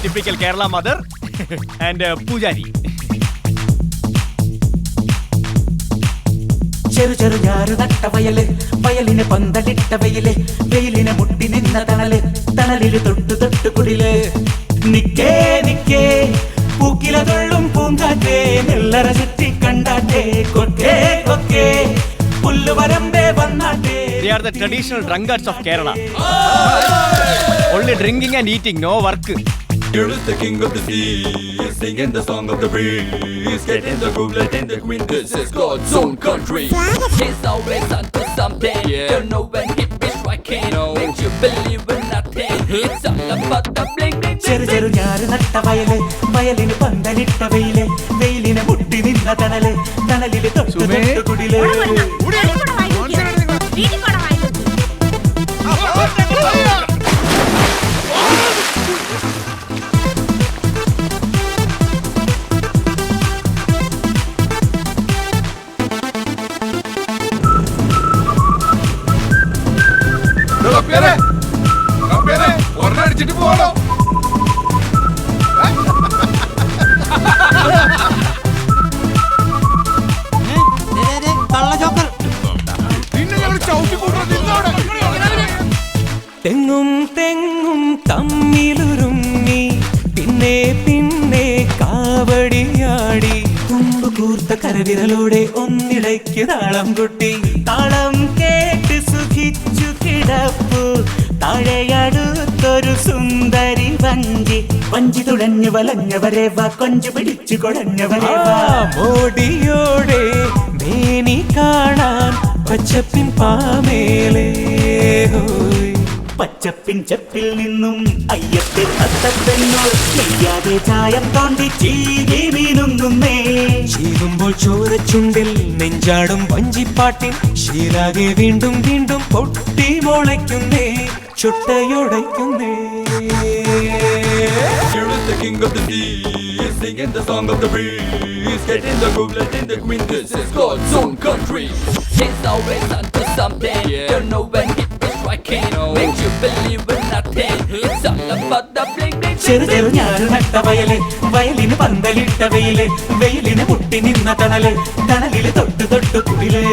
Typical Kerala mother and Pujari. ചെറു ചെറു ഞാറ് നട്ട വയല് വയലിന് പന്തലിട്ട വെയില് വെയിലിനെ മുട്ടി നിന്ന തണല് തണലില് തൊട്ടു തൊട്ടു കുടില് നിക്കേ നിക്കേ പൂക്കില തൊള്ളും പൂങ്കാറ്റേ നെല്ലറ ചുറ്റി കണ്ടാട്ടേ കൊക്കേ കൊക്കേ പുല്ലുവരമ്പേ വന്നാട്ടേ. They are the traditional drunkards of Kerala. Only drinking and eating, no work. Here is the king of the sea, singing the song of the breeze, getting the groove, letting the queen. This is God's own country. He's always onto something. Don't know when he be striking. Makes you believe in nothing. It's all about the bling bling. ചെറു ചെറു ഞാറ് നട്ട വയല് വയലിന് പന്തലിട്ട വെയില് വെയിലിനെ മുട്ടി നിന്ന തണല് തണലില് തൊട്ടു തൊട്ടു കുടില്. ഒരടിച്ചിട്ട് പോകണോ? തെങ്ങും തെങ്ങും തമ്മിലുരുമ്മി പിന്നെ പിന്നെ കാവടിയാടി തുമ്പ് കൂർത്ത കരവിരലോടെ ഒന്നിടയ്ക്ക് താളം കൊട്ടി താളം കേട്ട് സുഖിച്ചു കിടപ്പു താഴെയടുത്തൊരു സുന്ദരി വഞ്ചി വഞ്ചി തുഴഞ്ഞു വലഞ്ഞവരെ വാ കൊഞ്ചു പിടിച്ചു കുഴഞ്ഞവരെ വാ മോടിയോടെ മേനി കാണാൻ പച്ചപ്പിൻ പാമേലേ പച്ചപ്പിൻ ചെപ്പിൽ നിന്നും അയ്യത്തെ തത്തപ്പെന്നോ ചെയ്യാതെ ചായം തോണ്ടി ചീകി വീണുന്നേ ചീകുമ്പോൾ ചോരച്ചുണ്ടിൽ നെഞ്ചാടും വഞ്ചിപ്പാട്ടിൻ ശീലാകെ വീണ്ടും വീണ്ടും പൊട്ടി മുളയ്ക്കുന്നേ ചുട്ടയുടയ്ക്കുന്നേ. Here is the king of the sea, singing the song of the breeze, getting the groove, letting the queen. This is God's own country. He's always onto something. Don't know when he be striking. Makes you believe in nothing. It's all about the bling bling. ചെറു ചെറു ഞാറ് നട്ട വയല് വയലിന് പന്തലിട്ട വെയില് വെയിലിന് മുട്ടി നിന്ന തണല് തണലില് തൊട്ടു തൊട്ടു കുടില്.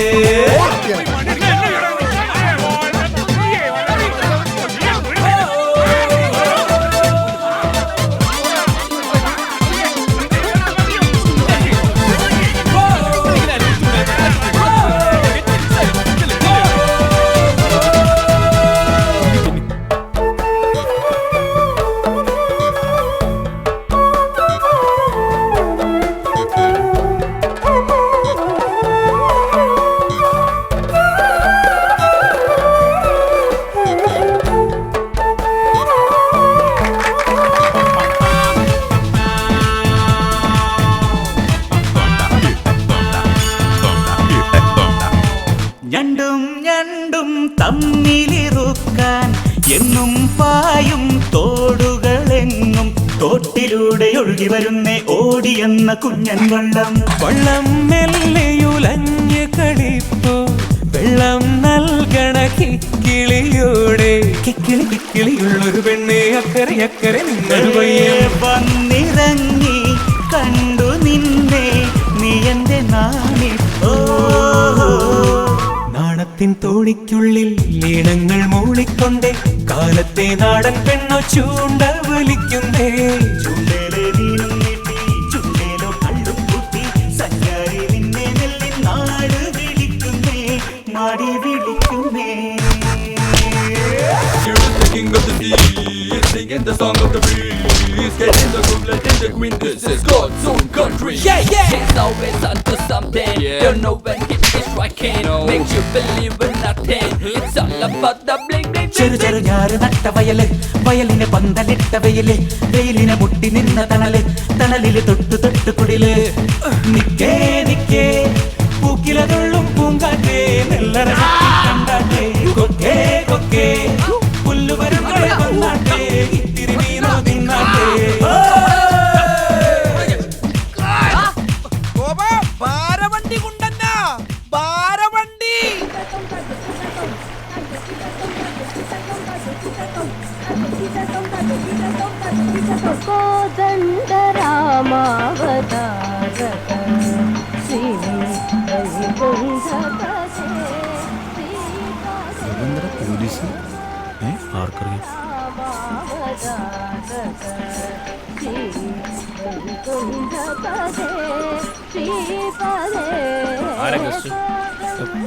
ഞണ്ടും ഞണ്ടും തമ്മിലിറുക്കാൻ എന്നും പായും തോടുകളെങ്ങും തോട്ടിലൂടെ ഒഴുകി വരുന്നേ ഓടിയെന്ന കുഞ്ഞൻ വള്ളം വള്ളം മെല്ലെയുലഞ്ഞ് കളിപ്പോ വെള്ളം നൽകണ കിക്കിളിയോടെ കിക്കിളി കിക്കിളിയുള്ളൊരു പെണ്ണെ അക്കരെ അക്കരെ നിങ്ങൾ വന്നിറങ്ങി കണ്ടു നിന്നെ നീ എന്റെ നാണി നാണത്തിൻ തോണിക്കുള്ളിൽ ലീണങ്ങൾ മൂളിക്കൊണ്ടേ കാലത്തെ നാടൻ പെണ്ണോ ചൂണ്ട വലിക്കുന്നേ ചൂണ്ടേലെ നീനും നീട്ടി ചുണ്ടേലോ കള്ളും കൂട്ടി സഞ്ചാരി നിന്നെ നെല്ലി നാട് വിളിക്കുന്നേ മാടി വിളിക്കുന്നേ. Here is the king of the sea, singing the song of the breeze, getting the groove, letting the queen. This is God's own country. He's always onto something. Don't know when he be striking. Makes you believe in nothing. It's all about the bling bling. ചെറു ചെറു ഞാറ് നട്ട വയല് വയലിന് പന്തലിട്ട വെയില് വെയിലിനെ മുട്ടി നിന്ന തണല് തണലില് തൊട്ടു തൊട്ടു കുടില് നിക്കേ നിക്കേ പൂക്കില തൊള്ളും പൂങ്കാറ്റേ നെല്ലറ കണ്ടാട്ടേ കൊക്കേ കൊക്കേ പുല്ലുവരമ്പേ വന്നാട്ടേ ഇത്തിരി മീനോ തിന്നാട്ടേ. പോലീസ് ആർക്കറിയാം?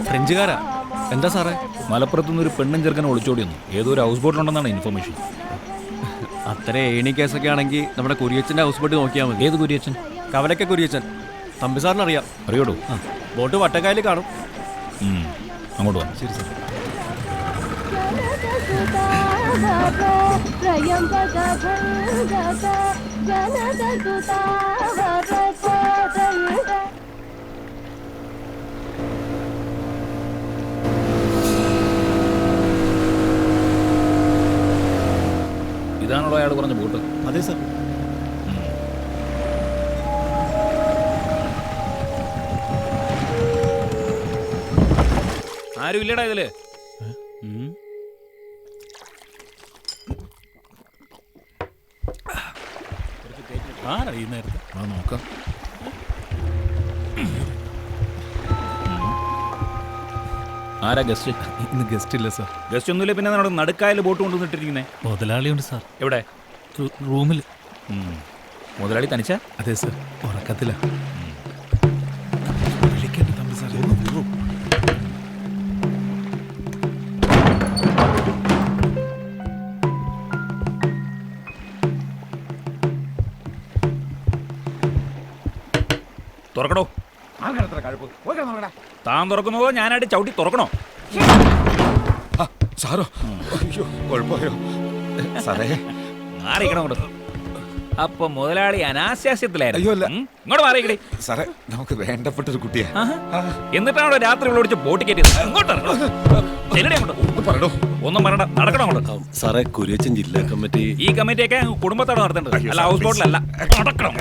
ഫ്രഞ്ചുകാരാ. എന്താ സാറേ? മലപ്പുറത്തുനിന്ന് ഒരു പെണ്ണും ചെറുക്കനെ ഒളിച്ചോടി വന്നു. ഏതോ ഒരു ഹൗസ് ബോട്ടിലുണ്ടെന്നാണ് ഇൻഫർമേഷൻ. അത്ര ഏണി കേസൊക്കെ ആണെങ്കിൽ നമ്മുടെ കുരിയച്ചൻ്റെ ഹൗസ് ബോട്ട് നോക്കിയാൽ മതി. ഏത് കുര്യച്ചൻ? കവലൊക്കെ കുരിയച്ചൻ. തമ്പി സാറിന് അറിയാം. അറിയോടോ? ബോട്ട് വട്ടക്കായൽ കാണും. അങ്ങോട്ട് വാ. ശരി സാർ. ഇതാണല്ലോ അയാൾ പറഞ്ഞ ബോട്ട്? അതെ സാർ. ആരും ഇല്ലടാ ഇതില്. നോക്കാം. ആരാ ഗസ്റ്റ്? ഇന്ന് ഗസ്റ്റ് ഇല്ല സാർ. ഗസ്റ്റ് ഒന്നുമില്ല, പിന്നെ നമ്മുടെ നടുക്കായൽ ബോട്ട് കൊണ്ടുവന്നിട്ടിരിക്കുന്നേ. മുതലാളിയുണ്ട് സാർ. എവിടെ? റൂമിൽ. മുതലാളി തനിച്ച? അതെ സാർ, ഉറക്കത്തില്ല. തുറക്കണോ? താൻ തുറക്കുന്നതോ ഞാനായിട്ട് ചവിട്ടി തുറക്കണോ? സാറോ? അയ്യോ, കുഴപ്പമായോ സാറേ? മാറിയിക്കണം അങ്ങോട്ട്. അപ്പൊ മുതലാളി അനാശാസ്യത്തിലായിരുന്നു. അയ്യോ, അല്ല. ഇങ്ങോട്ട് മാറിയിക്കടി. സാറേ, നമുക്ക് വേണ്ടപ്പെട്ടൊരു കുട്ടിയാ. എന്നിട്ടാണോ രാത്രി ഇവിടെ വിളിച്ച് ബോട്ട് കയറ്റിയത്? ഇങ്ങോട്ട് പറയണോ? ഒന്നും പറയണ്ട, നടക്കണം അങ്ങോട്ട്. സാറേ, കുര്യച്ചൻ ജില്ലാ കമ്മിറ്റി. ഈ കമ്മിറ്റിയൊക്കെ കുടുംബത്തോടെ നടത്തേണ്ടത്, അല്ല ഹൗസ് ബോട്ടിലല്ല. നടക്കണം.